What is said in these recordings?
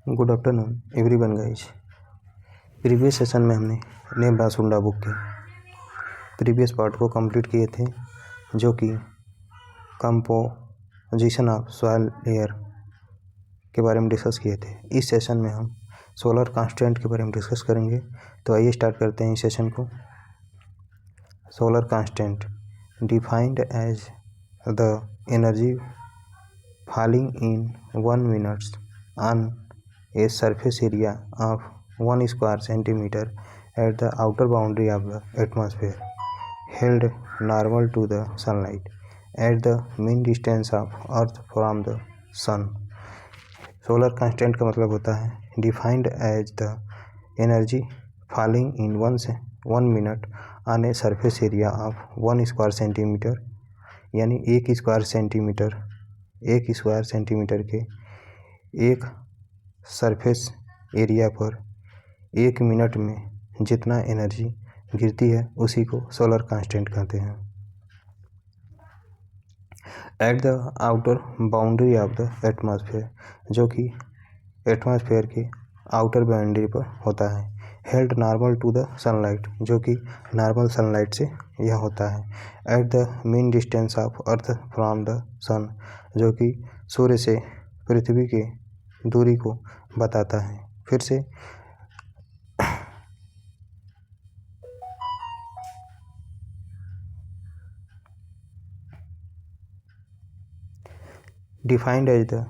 Good afternoon everyone guys. Previous session में हमने नेब्रासमुंडा book के प्रीवियस पार्ट को कंप्लीट किए थे, जो कि कंपोजिशन ऑफ सॉइल लेयर के बारे में डिस्कस किए थे। इस सेशन में हम सोलर कांस्टेंट के बारे में डिस्कस करेंगे। तो आइए स्टार्ट करते हैं इस सेशन को। Solar constant defined as the energy falling in 1 minute on a surface area of 1 square centimeter at the outer boundary of the atmosphere, held normal to the sunlight at the mean distance of earth from the sun. Solar constant का मतलब होता है defined as the energy falling in 1 minute on a surface area of 1 square centimetre, यानी एक square centimetre के एक surface area पर 1 minute में जितना एनर्जी गिरती है उसी को सोलर कांस्टेंट कहते हैं। At the outer boundary of the atmosphere, जो कि एटमॉस्फेयर के आउटर बाउंड्री पर होता है। Held normal to the sunlight, जो कि नॉर्मल सनलाइट से यह होता है। At the mean distance of earth from the sun, जो कि सूर्य से पृथ्वी के दूरी को बताता है। फिर से defined as the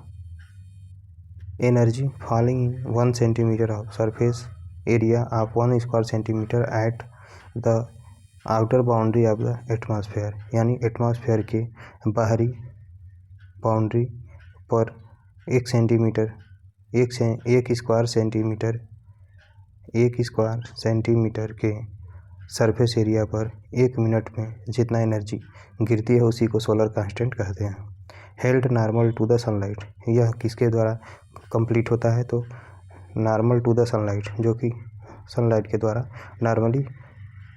energy falling in 1 centimetre of surface area of 1 square centimetre at the outer boundary of the atmosphere, यानी एटमॉस्फेयर के बाहरी बाउंड्री पर 1 स्क्वायर सेंटीमीटर के सरफेस एरिया पर 1 मिनट में जितना एनर्जी गिरती है उसी को सोलर कांस्टेंट कहते हैं। Held normal to the sunlight, यह किसके द्वारा कंप्लीट होता है? तो नॉर्मल टू द सनलाइट, जो कि सनलाइट के द्वारा नॉर्मली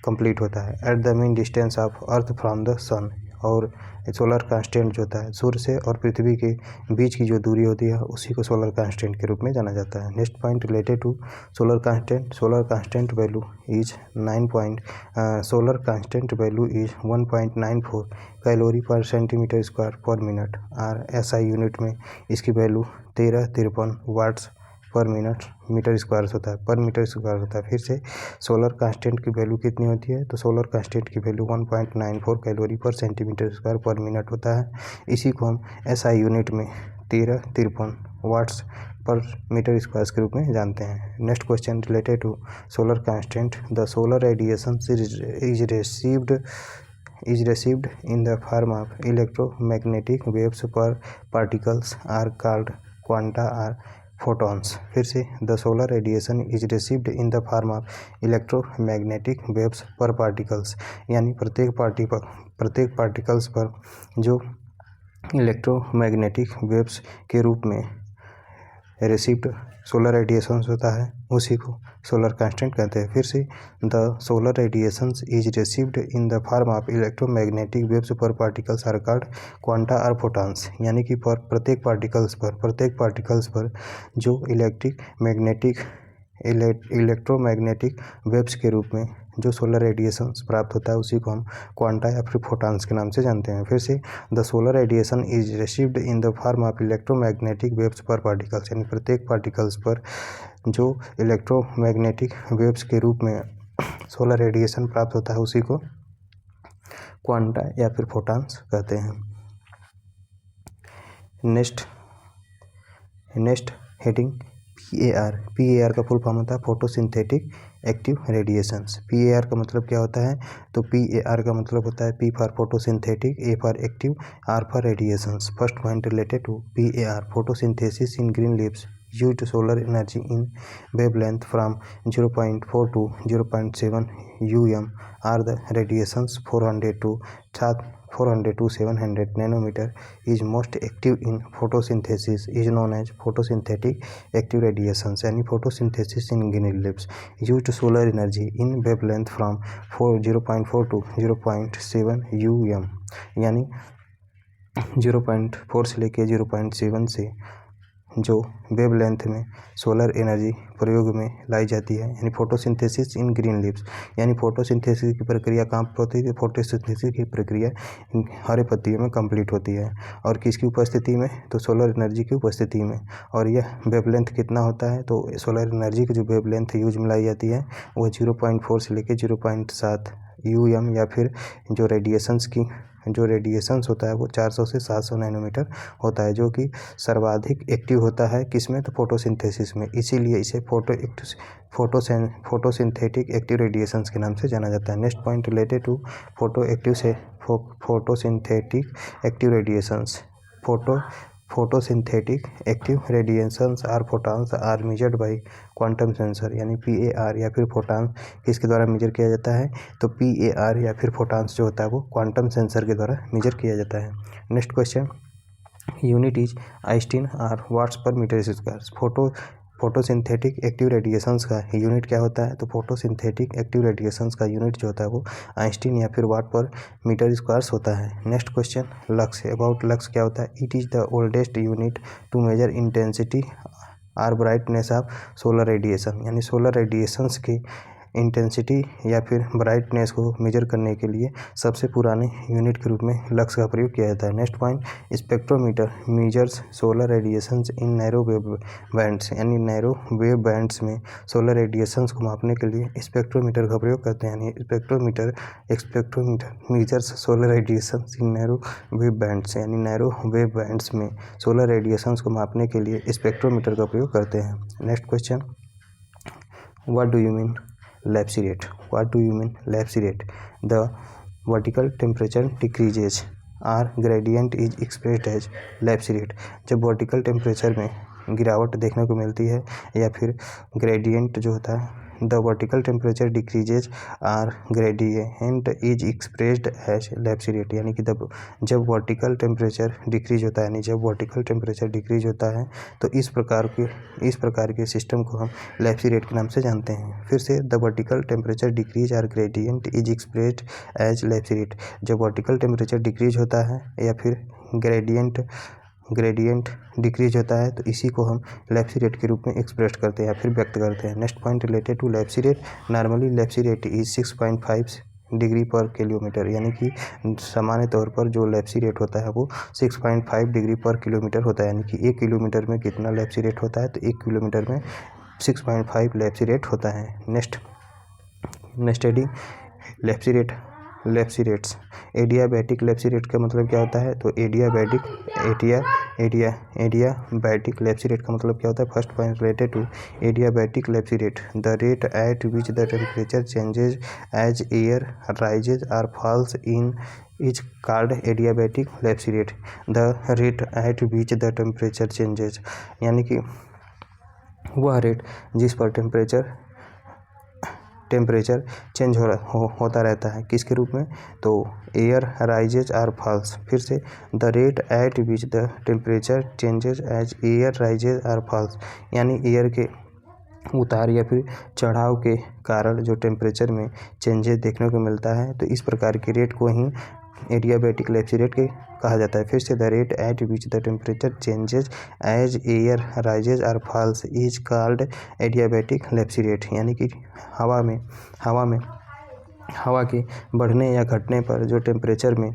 कंप्लीट होता है। At the mean distance of earth from the sun, और सोलर कांस्टेंट जो होता है सूर्य से और पृथ्वी के बीच की जो दूरी होती है उसी को सोलर कांस्टेंट के रूप में जाना जाता है। Next point related to solar constant value is 1.94 calorie per centimetre square per minute, और SI यूनिट में इसकी value 1353 watts per metre square होता है। फिर से सोलर कांस्टेंट की वैल्यू कितनी होती है? तो सोलर कांस्टेंट की value 1.94 calorie per centimetre square per minute होता है। इसी को हम SI यूनिट में 1353 वाट्स पर मीटर स्क्वायर के रूप में जानते हैं। Next question related to solar constant. The solar radiation is received in the form of electromagnetic waves per particles are called quanta or photons। फिर से the solar radiation is received in the form of electromagnetic waves पर particles, यानी प्रत्येक particles पर जो electromagnetic waves के रूप में रिसीव्ड सोलर रेडिएशन होता है उसी को सोलर कांस्टेंट कहते हैं। फिर से the solar radiation is received in the form of electromagnetic waves पर पार्टिकल्स आर कॉल्ड क्वांटा और फोटॉन्स, यानी कि प्रत्येक पार्टिकल्स पर जो इलेक्ट्रोमैग्नेटिक वेव्स के रूप में जो सोलर रेडिएशन प्राप्त होता है उसी को हम क्वांटा या फिर फोटॉन्स के नाम से जानते हैं। फिर से the solar radiation is received in the form of electromagnetic waves पर पार्टिकल्स, यानी प्रत्येक पार्टिकल्स पर जो इलेक्ट्रोमैग्नेटिक वेव्स के रूप में सोलर रेडिएशन प्राप्त होता है उसी को क्वांटा या फिर फोटॉन्स कहते हैं। नेक्स्ट हेडिंग PAR का फुल फॉर्म होता है फोटोसिंथेटिक एक्टिव रेडिएशंस। PAR का मतलब क्या होता है? तो PAR का मतलब होता है P for photosynthetic, A for active, R for radiations. First point related to PAR। Photosynthesis in green leaves used solar energy in wavelength from 0.4 to 0.7 UM or the radiations 400 to 700 nanometer is most active in photosynthesis is known as photosynthetic active radiations, यानी photosynthesis in green leaves used solar energy in wavelength from 0.4 to 0.7 UM, यानी 0.4 से लेके 0.7 से जो wavelength में solar energy प्रयोग में लाई जाती है, यानी फोटोसिंथेसिस इन ग्रीन लीव्स, यानी फोटोसिंथेसिस की प्रक्रिया कहाँ पर होती है? फोटोसिंथेसिस की प्रक्रिया हरे पत्तियों में कंप्लीट होती है, और किसकी उपस्थिति में? तो सोलर एनर्जी की उपस्थिति में। और यह वेवलेंथ कितना होता है? तो सोलर एनर्जी की जो वेवलेंथ यूज में लाई जाती है वो 0.4 से लेकर 0.7 UM, या फिर जो रेडिएशंस होता है वो 400 से 700 नैनोमीटर होता है, जो कि सर्वाधिक एक्टिव होता है किसमें? तो फोटोसिंथेसिस में। इसीलिए इसे फोटोसिंथेटिक एक्टिव रेडिएशंस के नाम से जाना जाता है। Next point related to photosynthetic active radiations. Photosynthetic active radiations are photons are measured by quantum sensor, यानी PAR, या फिर फोटॉन किसके द्वारा मेजर किया जाता है? तो PAR या फिर फोटॉन्स जो होता है वो क्वांटम सेंसर के द्वारा मेजर किया जाता है। Next question, unit is Einstein are watts per metre square. Photosynthetic active radiations का यूनिट क्या होता है? तो फोटोसिंथेटिक एक्टिव रेडिएशंस का यूनिट जो होता है वो आइंस्टीन या फिर वाट पर मीटर स्क्वायर्स होता है। Next question, lux. About lux क्या होता है? It is the oldest unit to measure intensity or brightness of solar radiation, यानी सोलर रेडिएशंस की इंटेंसिटी या फिर ब्राइटनेस को मेजर करने के लिए सबसे पुराने यूनिट के रूप में लक्स का प्रयोग किया जाता है। Next point, spectrometer measures solar radiations इन नैरो वेव बैंड्स, यानी नैरो वेव बैंड्स में सोलर रेडिएशंस को मापने के लिए स्पेक्ट्रोमीटर का प्रयोग करते हैं, यानी स्पेक्ट्रोमीटर मेजर्स सोलर रेडिएशंस इन नैरो वेव बैंड्स, यानी नैरो वेव बैंड्स में सोलर रेडिएशंस को मापने के लिए स्पेक्ट्रोमीटर का प्रयोग करते हैं। Next question, what do you mean lapse rate? What do you mean lapse rate? The vertical temperature decreases or gradient is expressed as lapse rate। जब वर्टिकल टेम्परेचर में गिरावट देखने को मिलती है या फिर ग्रेडियंट जो होता है, the vertical temperature decreases or gradient is expressed as lapse rate, यानी कि जब वर्टिकल टेम्परेचर डिक्रीज होता है, यानी जब वर्टिकल टेम्परेचर डिक्रीज होता है तो इस प्रकार के सिस्टम को हम लैप्स रेट के नाम से जानते हैं। फिर से, the vertical temperature decrease or gradient is expressed as lapse rate. जब वर्टिकल टेम्परेचर डिक्रीज होता है या फिर ग्रेडियंट डिक्रीज होता है तो इसी को हम लैप्स रेट के रूप में एक्सप्रेस करते हैं या फिर व्यक्त करते हैं। Next point related to lapse rate. Normally lapse rate is 6.5 degree per kilometre, यानी कि सामान्य तौर पर जो लैप्स रेट होता है वो 6.5 डिग्री पर किलोमीटर होता है, यानी कि 1 किलोमीटर में कितना लैप्स रेट होता है? तो 1 किलोमीटर में 6.5 लैप्स रेट होता है। Next heading, lapse rates. Adiabatic lapse rate का मतलब क्या होता है? तो एडियाबैटिक लैप्स रेट का मतलब क्या होता है? First point related to adiabatic lapse rate, the rate at which the temperature changes as air rises or falls in is called adiabatic lapse rate. The rate at which the temperature changes, यानी कि वह rate जिस पर temperature change होता रहता है, किसके रूप में? तो एयर राइजेज आर फॉल्स। फिर से, the rate at which the temperature changes as air rises or falls, यानी एयर के उतार या फिर चढ़ाव के कारण जो टेम्परेचर में चेंजेस देखने को मिलता है, तो इस प्रकार के रेट को ही एडियाबैटिक लैप्स रेट के कहा जाता है। फिर से, the rate at which the temperature changes as air rises or falls is called adiabatic lapse rate, यानी कि हवा के बढ़ने या घटने पर जो टेम्परेचर में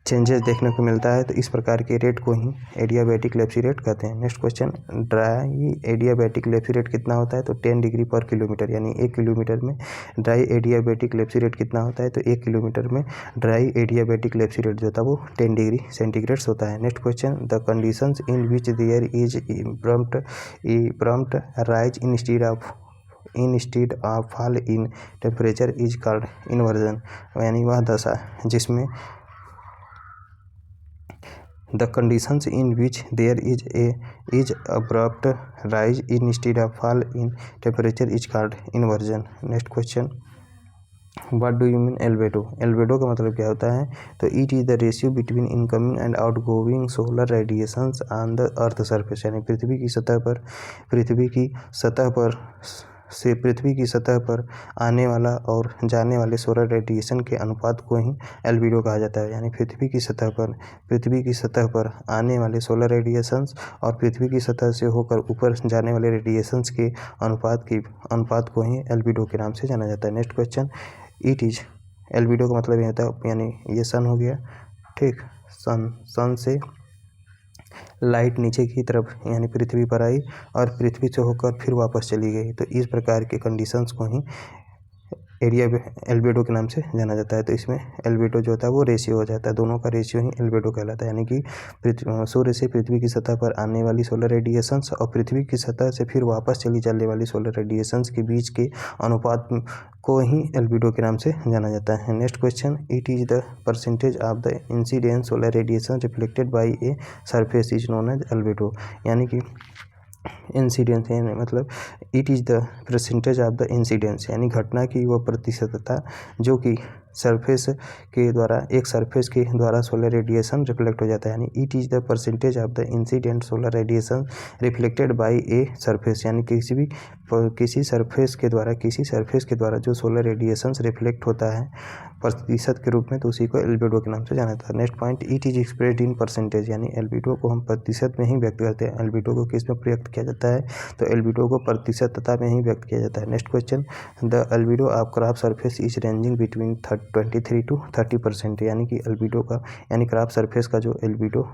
चेंजेस देखने को मिलता है, तो इस प्रकार के रेट को ही एडियाबैटिक लैप्स रेट कहते हैं। Next question, dry adiabatic lapse rate कितना होता है? तो 10 डिग्री पर किलोमीटर, यानी 1 किलोमीटर में ड्राई एडियाबैटिक लैप्स रेट कितना होता है? तो 1 किलोमीटर में ड्राई एडियाबैटिक लैप्स रेट जो होता है वो 10 डिग्री सेंटीग्रेड होता है। Next question, the conditions in which there is prompt rise instead of fall in temperature is called inversion, यानी वह दशा जिसमें the conditions in which there is abrupt rise instead of fall in temperature is called inversion. Next question, what do you mean albedo? Albedo का मतलब क्या होता है? तो it is the ratio between incoming and outgoing solar radiations on the earth surface, यानी पृथ्वी की सतह पर से पृथ्वी की सतह पर आने वाला और जाने वाले सोलर रेडिएशन के अनुपात को ही एल्बिडो कहा जाता है। यानी पृथ्वी की सतह पर आने वाले सोलर रेडिएशंस और पृथ्वी की सतह से होकर ऊपर जाने वाले रेडिएशंस के अनुपात को ही एल्बिडो के नाम से जाना जाता है। Next question, it is, albedo का मतलब ये होता है, यानी ये सन हो गया, ठीक, सन से लाइट नीचे की तरफ यानी पृथ्वी पर आई और पृथ्वी से होकर फिर वापस चली गई, तो इस प्रकार के कंडीशंस को ही एरिया एल्बिडो के नाम से जाना जाता है। तो इसमें एल्बिडो जो होता है वो रेशियो हो जाता है, दोनों का रेशियो ही एल्बिडो कहलाता है। यानी कि सूर्य से पृथ्वी की सतह पर आने वाली सोलर रेडिएशंस और पृथ्वी की सतह से फिर वापस चली जाने वाली सोलर रेडिएशंस के बीच के अनुपात को ही एल्बिडो के नाम से जाना जाता है। Next question, it is the percentage of the incident solar radiation reflected by a surface is known as albedo. यानी कि इंसिडेंस मतलब it is the percentage of the incidence, यानी घटना की वह प्रतिशतता जो कि एक सरफेस के द्वारा सोलर रेडिएशन रिफ्लेक्ट हो जाता है। यानी it is the percentage of the incident solar radiation reflected by a surface, यानी किसी सरफेस के द्वारा जो सोलर रेडिएशन रिफ्लेक्ट होता है प्रतिशत के रूप में, तो उसी को एल्बिडो के नाम से जाना जाता है। Next point, it is expressed in percentage, यानी एल्बिडो को हम प्रतिशत में ही व्यक्त करते हैं। एल्बिडो को किस में व्यक्त किया जाता है, तो एल्बिडो को प्रतिशतता में ही व्यक्त किया जाता है। Next question, the albedo of craft surface is ranging between 23 to 30%, यानी कि एल्बिडो का यानी क्राफ्ट सरफेस का जो एल्बिडो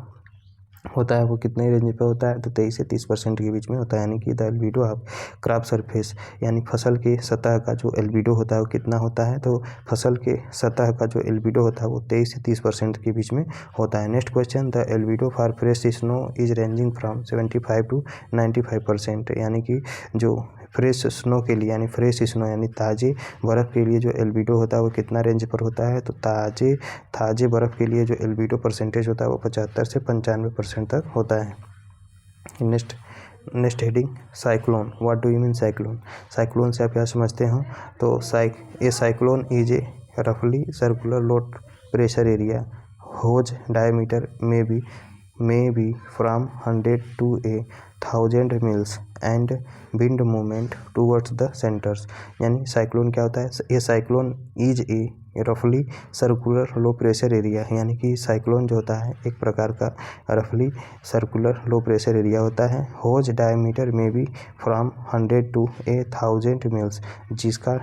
होता है वो कितने रेंज पे होता है, तो 23 से 30% के बीच में होता है। यानी कि the albedo of craft surface, यानी फसल के सतह का जो एल्बिडो होता है वो कितना होता है, तो फसल के सतह का जो एल्बिडो होता है वो 23 से 30% के बीच में होता है। Next question, the albedo for fresh snow is ranging from 75 to 95%, यानी कि जो फ्रेश स्नो के लिए यानी ताज़े बर्फ़ के लिए जो एल्बिडो होता है वो कितना रेंज पर होता है, तो ताज़े बर्फ़ के लिए जो एल्बिडो परसेंटेज होता है वो 75 से 95% तक होता है। Next heading, cyclone. What do you mean cyclone? Cyclone से आप क्या समझते हो, तो ए साइक्लोन इज ए रफली circular low pressure area whose diameter may be from 100 to 1000 miles and wind movement towards the centers। यानी साइक्लोन क्या होता है, ये साइक्लोन इज ए रफली सर्कुलर लो प्रेशर एरिया, यानी कि साइक्लोन जो होता है एक प्रकार का रफली सर्कुलर लो प्रेशर एरिया होता है। होज डायमीटर में भी फ्रॉम 100 to 1000 मील्स, जिसका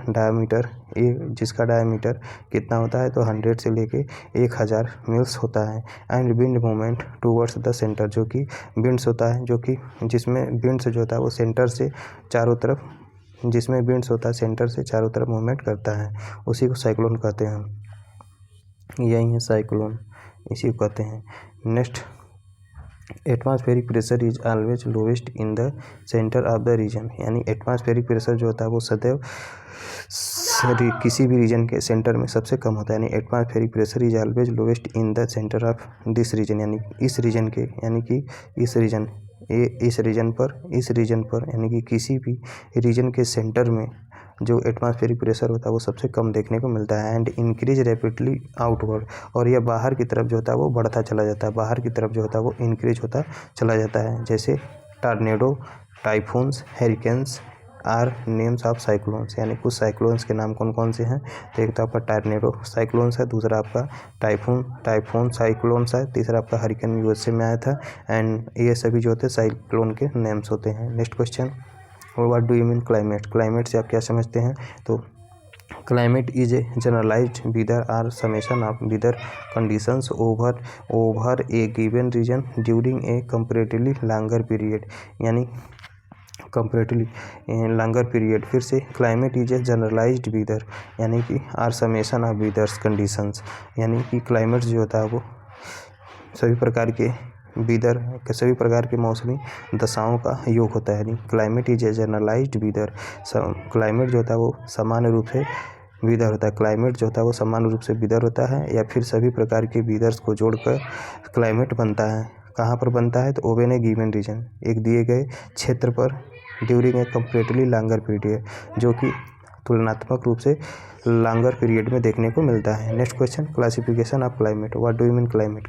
डायमीटर कितना होता है, तो 100 से लेके 1000 मील्स होता है। And wind movement towards the centre, जो कि विंड्स होता है, जिसमें विंड्स जो होता है वो सेंटर से चारों तरफ चारों तरफ मूवमेंट करता है, उसी को साइक्लोन कहते हैं। यही है साइक्लोन, इसी को कहते हैं। Next, atmospheric pressure is always lowest in the centre of the region, यानी एटमॉस्फेरिक प्रेशर जो होता है वो सदैव किसी भी रीजन के सेंटर में सबसे कम होता है। यानी atmospheric pressure is always lowest in the centre of this region, यानी इस रीजन पर यानी कि किसी भी रीजन के सेंटर में जो एटमॉस्फेरिक प्रेशर होता है वो सबसे कम देखने को मिलता है। एंड इंक्रीज रैपिडली आउटवर्ड, और यह बाहर की तरफ जो होता है वो बढ़ता चला जाता है, बाहर की तरफ जो होता है वो इंक्रीज होता चला जाता है। जैसे tornado, typhoons, hurricanes are names of cyclones, यानी कुछ साइक्लोन्स के नाम कौन कौन से हैं, तो एक तो आपका टॉर्नेडो साइक्लोन्स है, दूसरा आपका टाइफून साइक्लोन्स है, तीसरा आपका हरिकेन यूएसए में आया था। एंड ये सभी जो होते हैं साइक्लोन के नेम्स होते हैं। Next question, what do you mean climate? Climate से आप क्या समझते हैं, तो climate is a generalised weather or summation of weather conditions over a given region during a comparatively longer period, यानी कंपैरेटिवली लॉन्गर पीरियड। फिर से, climate is a generalised weather, यानी कि or summation of weathers conditions, यानी कि climate जो होता है वो सभी प्रकार के मौसमी दशाओं का योग होता है। यानी climate is a generalised weather, climate जो होता है वो सामान्य रूप से वेदर होता है, क्लाइमेट जो होता है वो सामान्य रूप से वेदर होता है, या फिर सभी प्रकार के वेदर्स को जोड़कर क्लाइमेट बनता है। कहाँ पर बनता है, तो ओवन ए गिवन रीजन, एक दिए गए क्षेत्र पर during a comparatively longer period, जो कि तुलनात्मक रूप से लॉन्गर पीरियड में देखने को मिलता है। Next question, classification of climate. What do you mean climate?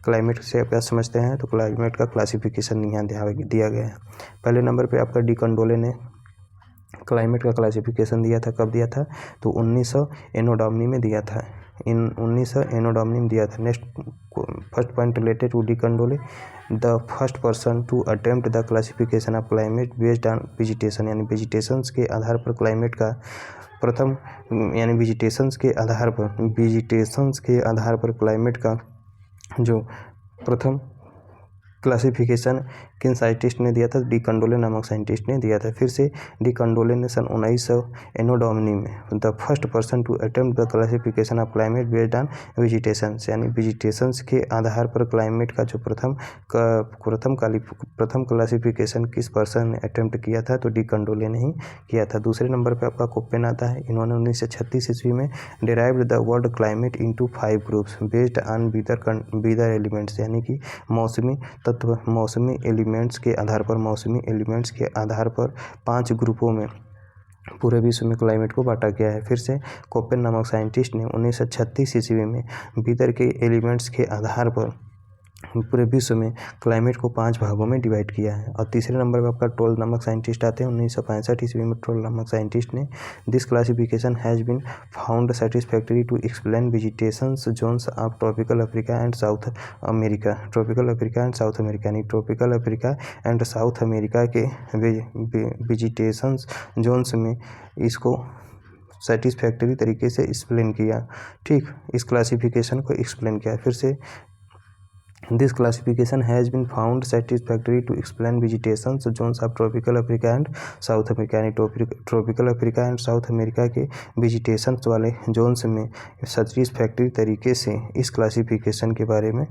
Climate से आप क्या समझते हैं, तो क्लाइमेट का क्लासिफिकेशन यहाँ दिया गया है। पहले नंबर पे आपका डी कंडोले ने क्लाइमेट का क्लासिफिकेशन दिया था, कब दिया था? तो 1900 एनो डोमिनी में दिया था, 1900 एनो डोमिनी में दिया था। Next first point related to de Candolle, the first person to attempt the classification of climate based on vegetation, यानी वेजिटेशंस के आधार पर क्लाइमेट का प्रथम, यानी वेजिटेशंस के आधार पर क्लाइमेट का जो प्रथम क्लासिफिकेशन किन साइंटिस्ट ने दिया था? डी कंडोले नामक साइंटिस्ट ने दिया था। फिर से डी कंडोले ने सन 1900 एनो डोमिनी में the first person to attempt the classification of climate based on vegetations, यानी वेजिटेशंस के आधार पर क्लाइमेट का जो प्रथम क्लासिफिकेशन किस पर्सन ने अटेम्प्ट किया था? तो डी कंडोले ने ही किया था। दूसरे नंबर पर आपका कोपेन आता है। इन्होंने 1936 ईस्वी में derived the world climate into 5 groups based on wither elements, यानी कि मौसमी तत्व, मौसमी एलिमेंट्स के आधार पर 5 ग्रुपों में पूरे विश्व में क्लाइमेट को बांटा गया है। फिर से कोपेन नामक साइंटिस्ट ने 1936 ईस्वी में वीदर के एलिमेंट्स के आधार पर पूरे विश्व में क्लाइमेट को 5 भागों में डिवाइड किया है। और तीसरे नंबर पर आपका टोल नामक साइंटिस्ट आते हैं। 1965 ईस्वी में टोल नामक साइंटिस्ट ने this classification has been found satisfactory to explain vegetations zones of tropical Africa and South America. Tropical Africa and South America, यानी tropical Africa and South America के वेजिटेशंस जोन्स में इसको सेटिस्फैक्टरी तरीके से explain किया। ठीक, इस क्लासिफिकेशन को एक्सप्लेन किया। फिर से This classification has been found satisfactory to explain vegetation zones of tropical Africa and South America, यानी tropical Africa and South America के वेजिटेशन वाले जोन्स में सेटिस्फैक्टरी तरीके से इस क्लासिफिकेशन के बारे में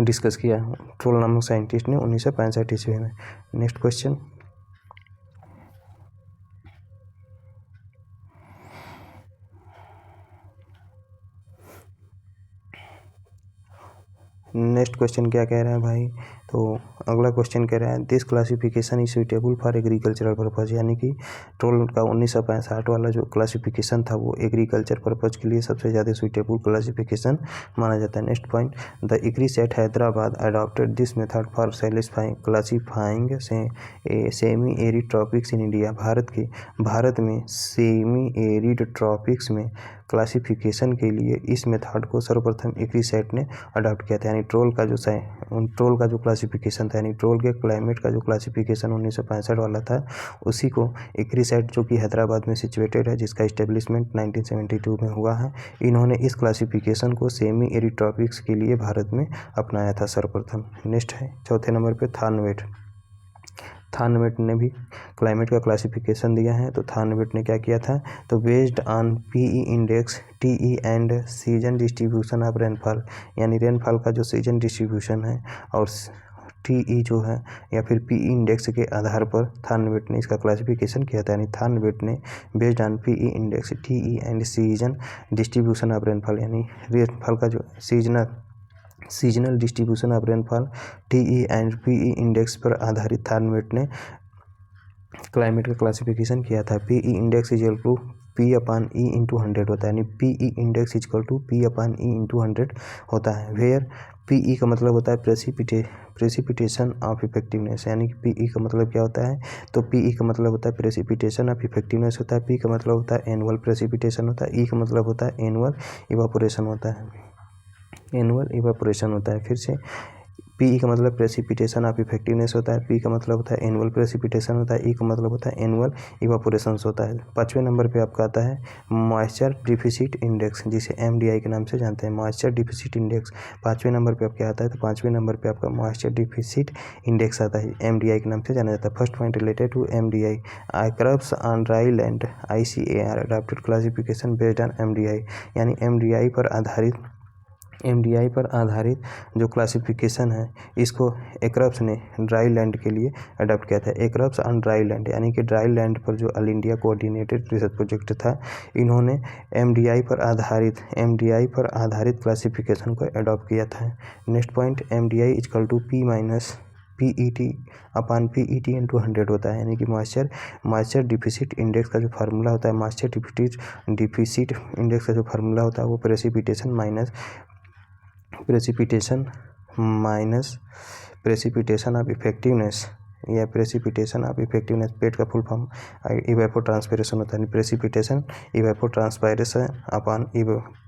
डिस्कस किया ट्रोल नामक साइंटिस्ट ने 1965 ईस्वी में। नेक्स्ट क्वेश्चन, नेक्स्ट क्वेश्चन क्या कह रहा है भाई? तो अगला क्वेश्चन कह रहा है this classification is suitable for agricultural purpose, यानी कि ट्रोल का 1965 वाला जो क्लासिफिकेशन था वो एग्रीकल्चर पर्पज़ के लिए सबसे ज़्यादा सुटेबल क्लासिफिकेशन माना जाता है। Next point, the ICRISAT at Hyderabad adopted this method for classifying semi arid tropics in India. Bharat में सेमी एरिड ट्रॉपिक्स में क्लासिफिकेशन के लिए इस मेथड को सर्वप्रथम इक्रिसैट ने अडॉप्ट किया था, यानी ट्रोल का जो क्लासिफिकेशन था, यानी ट्रोल के क्लाइमेट का जो क्लासिफिकेशन 1965 वाला था, उसी को इक्रिसैट जो कि हैदराबाद में सिचुएटेड है, जिसका इस्टेब्लिशमेंट 1972 में हुआ है, इन्होंने इस क्लासिफिकेशन को सेमी एरिड ट्रॉपिक्स के लिए भारत में अपनाया था सर्वप्रथम। नेक्स्ट है चौथे नंबर पे थानवेट ने भी क्लाइमेट का क्लासिफिकेशन दिया है। तो थानवेट ने क्या किया था? तो based on PE index, TE and season distribution of rainfall, यानी रेनफॉल का जो सीजन डिस्ट्रीब्यूशन है और टीई जो है या फिर पीई इंडेक्स के आधार पर थानवेट ने इसका क्लासिफिकेशन किया था। यानी थानवेट ने based on PE index, TE and season distribution of rainfall, यानी रेनफॉल का जो seasonal distribution of rainfall, TE and PE index पर आधारित थानवेट ने क्लाइमेट का क्लासिफिकेशन किया था। PE index is equal to P upon E into 100 होता है, यानी PE index is equal to P upon E into 100 होता है। वेयर पीई का मतलब होता है प्रेसिपिटेशन ऑफ इफेक्टिवनेस, यानी कि पीई का मतलब क्या होता है? तो पीई का मतलब होता है प्रेसिपिटेशन ऑफ इफेक्टिवनेस होता है। पी का मतलब होता है एनुअल प्रेसिपिटेशन होता है। ई का मतलब होता है एनुअल इवापोरेशन होता है। फिर से पीई का मतलब प्रेसिपिटेशन ऑफ इफेक्टिवनेस होता है, पी का मतलब होता है एनुअल प्रेसिपिटेशन होता है, ई का मतलब होता है एनुअल इवापोरेशन होता है। 5वें नंबर पे आपका आता है मॉइस्चर डिफिसिट इंडेक्स, जिसे एमडीआई के नाम से जानते हैं, मॉइस्चर डिफिसिट इंडेक्स। 5वें नंबर पे आपका आता है, तो 5वें नंबर पे आपका मॉइस्चर डिफिसिट इंडेक्स आता है, एमडीआई के नाम से जाना जाता है। First point related to MDI, crops on dry land ICAR adopted classification based on MDI, यानी एमडीआई पर आधारित जो क्लासिफिकेशन है इसको एक्राप्स ने ड्राई लैंड के लिए अडॉप्ट किया था। एक्राप्स ऑन ड्राई लैंड, यानी कि ड्राई लैंड पर जो all India coordinated research project था, इन्होंने एमडीआई पर आधारित क्लासिफिकेशन को अडॉप्ट किया था। Next point, MDI equal to P minus PET upon PET into 100 होता है, यानी कि मॉइस्चर डिफिसिट इंडेक्स का जो फार्मूला होता है, मॉइस्चर डिफिसिट इंडेक्स का जो फार्मूला होता है वो precipitation minus precipitation of effectiveness या प्रेसिपिटेशन ऑफ इफेक्टिवनेस, पेट का फुल फॉर्म इवेपोट्रांसपिरेशन होता है। प्रेसिपिटेशन इवेपोट्रांसपायरेशन अपॉन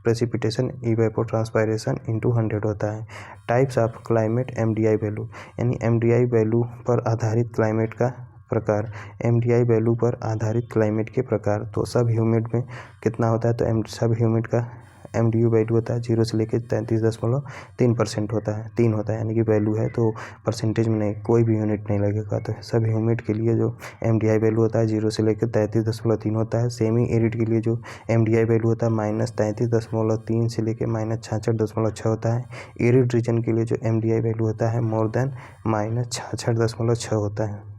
प्रेसिपिटेशन इवेपोट्रांसपायरेशन इंटू 100 होता है। Types of climate MDI value, यानी एमडीआई वैल्यू पर आधारित क्लाइमेट का प्रकार, एमडीआई वैल्यू पर आधारित क्लाइमेट के प्रकार। तो सब ह्यूमिड में कितना होता है, तो सब ह्यूमिड का एमडीयू वैल्यू होता है 0 से लेकर 33.3% होता है, 3 होता है, यानी कि वैल्यू है तो परसेंटेज में नहीं, कोई भी यूनिट नहीं लगेगा। तो सब ह्यूमिड के लिए जो एमडीआई वैल्यू होता है 0 से लेकर 33.3 होता है। सेमी एरिड के लिए जो एमडीआई वैल्यू होता है -33.3 से लेकर -66.6 होता है। एरिड रीजन के लिए जो एमडीआई वैल्यू होता है मोर देन -66.6 होता है।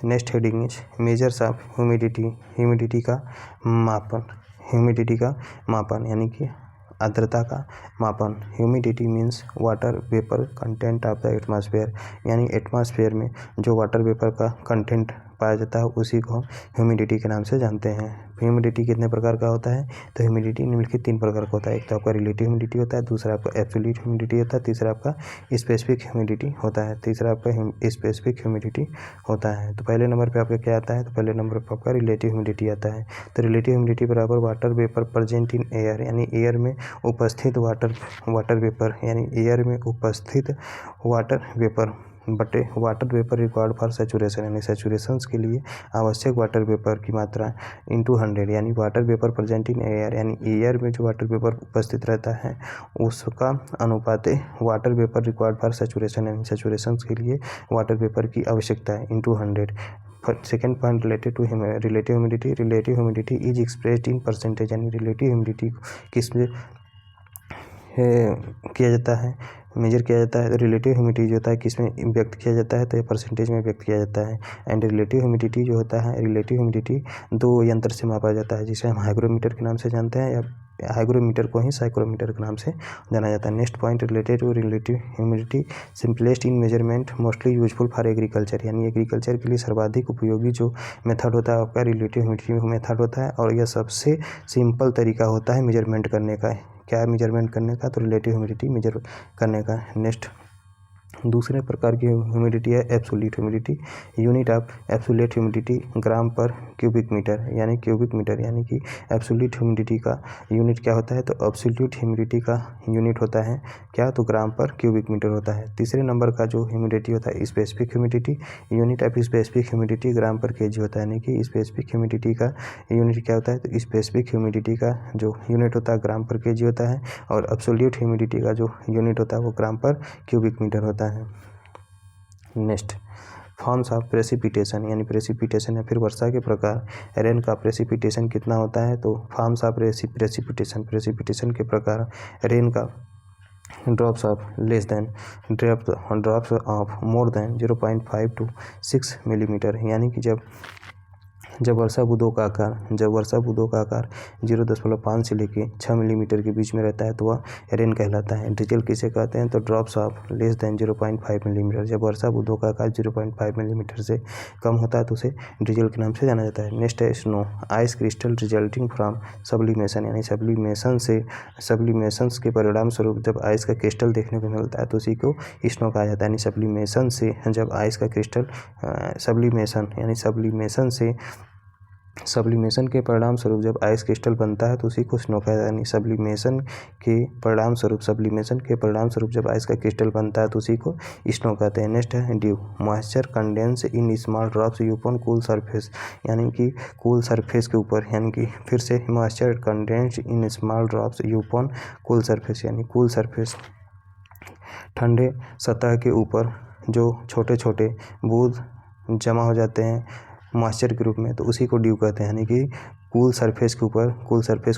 Next heading is measures of humidity, humidity का मापन यानी कि आर्द्रता का मापन। Humidity means water vapour content of the atmosphere, यानी एटमॉस्फेयर में जो वाटर वेपर का कंटेंट पाया जाता है उसी को हम ह्यूमिडिटी के नाम से जानते हैं। ह्यूमिडिटी कितने प्रकार का होता है, तो ह्यूमिडिटी निम्नलिखित 3 प्रकार का होता है। एक तो आपका रिलेटिव ह्यूमिडिटी होता है, दूसरा आपका एब्सोल्यूट ह्यूमिडिटी होता है, तीसरा आपका स्पेसिफिक ह्यूमिडिटी होता है। स्पेसिफिक ह्यूमिडिटी होता है। तो पहले नंबर पे आपका क्या आता है, तो पहले नंबर पे आपका रिलेटिव ह्यूमिडिटी आता है। तो रिलेटिव ह्यूमिडिटी बराबर water vapour present in air, यानी एयर में उपस्थित वाटर वेपर, यानी एयर में उपस्थित वाटर वेपर बटे water vapour required for saturation, यानी सैचुरेशन के लिए आवश्यक वाटर वेपर की मात्रा इंटू 100, यानी water vapour present in air, यानी एयर में जो वाटर वेपर उपस्थित रहता है उसका अनुपात water vapour required for saturation, यानी सैचुरेशन के लिए वाटर वेपर की आवश्यकता है into 100। Second point related to relative humidity, relative humidity is expressed in percentage, यानी रिलेटिव ह्यूमिडिटी किस में किया जाता है, मेजर किया जाता है। तो रिलेटिव ह्यूमिडिटी जो होता है किसमें व्यक्त किया जाता है, तो ये परसेंटेज में व्यक्त किया जाता है। एंड रिलेटिव ह्यूमिडिटी जो होता है, रिलेटिव ह्यूमिडिटी 2 यंत्र से मापा जाता है, जिसे हम हाइग्रोमीटर के नाम से जानते हैं, या हाइग्रोमीटर को ही साइक्रोमीटर के नाम से जाना जाता है। Next point related to relative humidity simplest in measurement mostly useful for agriculture, यानी एग्रीकल्चर के लिए सर्वाधिक उपयोगी जो मेथड होता है आपका रिलेटिव ह्यूमिडिटी मेथड होता है, और यह सबसे सिंपल तरीका होता है मेजरमेंट करने का। क्या मेजरमेंट करने का, तो रिलेटिव ह्यूमिडिटी मेजर करने का। नेक्स्ट दूसरे प्रकार की ह्यूमिडिटी है absolute humidity. Unit of absolute humidity gram पर क्यूबिक मीटर, यानी क्यूबिक मीटर, यानी कि एब्सोल्यूट ह्यूमिडिटी का यूनिट क्या होता है, तो एब्सोल्यूट ह्यूमिडिटी का यूनिट होता है क्या, तो ग्राम पर क्यूबिक मीटर होता है। तीसरे नंबर का जो ह्यूमिडिटी होता है specific humidity, unit of specific humidity gram पर केजी होता है, यानी कि स्पेसिफिक ह्यूमिडिटी का यूनिट क्या होता है, तो स्पेसिफिक ह्यूमिडिटी का जो यूनिट होता है ग्राम पर केजी होता है, और एब्सोल्यूट ह्यूमिडिटी का जो यूनिट होता है वो ग्राम पर क्यूबिक मीटर होता है। नेक्स्ट फॉर्म्स ऑफ प्रेसिपिटेशन, यानी प्रेसिपिटेशन या फिर वर्षा के प्रकार। रेन का प्रेसिपिटेशन कितना होता है, तो फॉर्म्स ऑफ प्रेसिपिटेशन के प्रकार। रेन का drops of less than, drops of more than 0.5 to 6 millimetre, यानी कि जब वर्षा बूंदों का आकार 0.5 से लेके 6 मिलीमीटर के बीच में रहता है तो वह रेन कहलाता है। ड्रिजल किसे कहते हैं, तो drops of less than 0.5 millimetre, जब वर्षा बूंदों का आकार 0.5 मिलीमीटर से कम होता है तो उसे ड्रिजल के नाम से जाना जाता है। नेक्स्ट है snow, ice crystal resulting from sublimation, यानी सब्लिमेशन के परिणाम स्वरूप जब आइस का क्रिस्टल देखने को मिलता है तो उसी को स्नो कहा जाता है। यानी सब्लिमेशन से जब आइस का क्रिस्टल सब्लिमेशन के परिणाम स्वरूप जब आइस क्रिस्टल बनता है तो उसी को स्नो कहते हैं। यानी सब्लिमेशन के परिणाम स्वरूप जब आइस का क्रिस्टल बनता है तो उसी को स्नो कहते हैं। नेक्स्ट है dew, moisture condense in small drops upon cool surface, यानी कि कूल सरफेस के ऊपर, यानी कि फिर से moisture condense in small drops upon cool surface, यानी कूल सरफेस ठंडे सतह के ऊपर जो छोटे छोटे बूंद जमा हो जाते हैं मॉइस्चर के रूप में, तो उसी को ड्यू कहते हैं। यानी कि कूल सरफेस के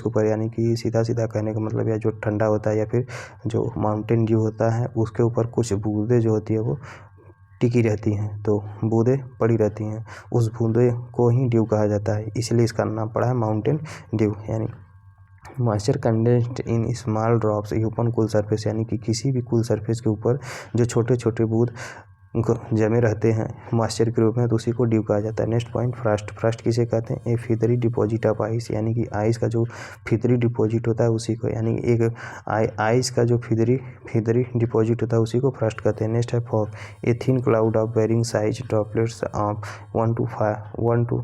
ऊपर, यानी कि सीधा कहने का मतलब या जो ठंडा होता है या फिर जो माउंटेन ड्यू होता है उसके ऊपर कुछ बूंदें जो होती है वो टिकी रहती हैं, तो बूंदें पड़ी रहती हैं, उस बूंदे को ही ड्यू कहा जाता है, इसलिए इसका नाम पड़ा है माउंटेन ड्यू। यानी moisture condensed in small drops upon cool surface, यानी कि किसी भी कूल सरफेस के ऊपर जो छोटे छोटे बूंद जमे रहते हैं मॉइस्चर के रूप में, तो उसी को ड्यू कहा जाता है। Next point, Frost. फ्रॉस्ट किसे कहते हैं? ए फीदरी डिपॉजिट ऑफ आइस, यानी कि आइस का जो फीदरी डिपॉजिट होता है उसी को, यानी एक आइस का जो फीदरी डिपॉजिट होता है उसी को फ्रॉस्ट कहते हैं। नेक्स्ट है fog. A thin cloud of varying size droplets of 1 to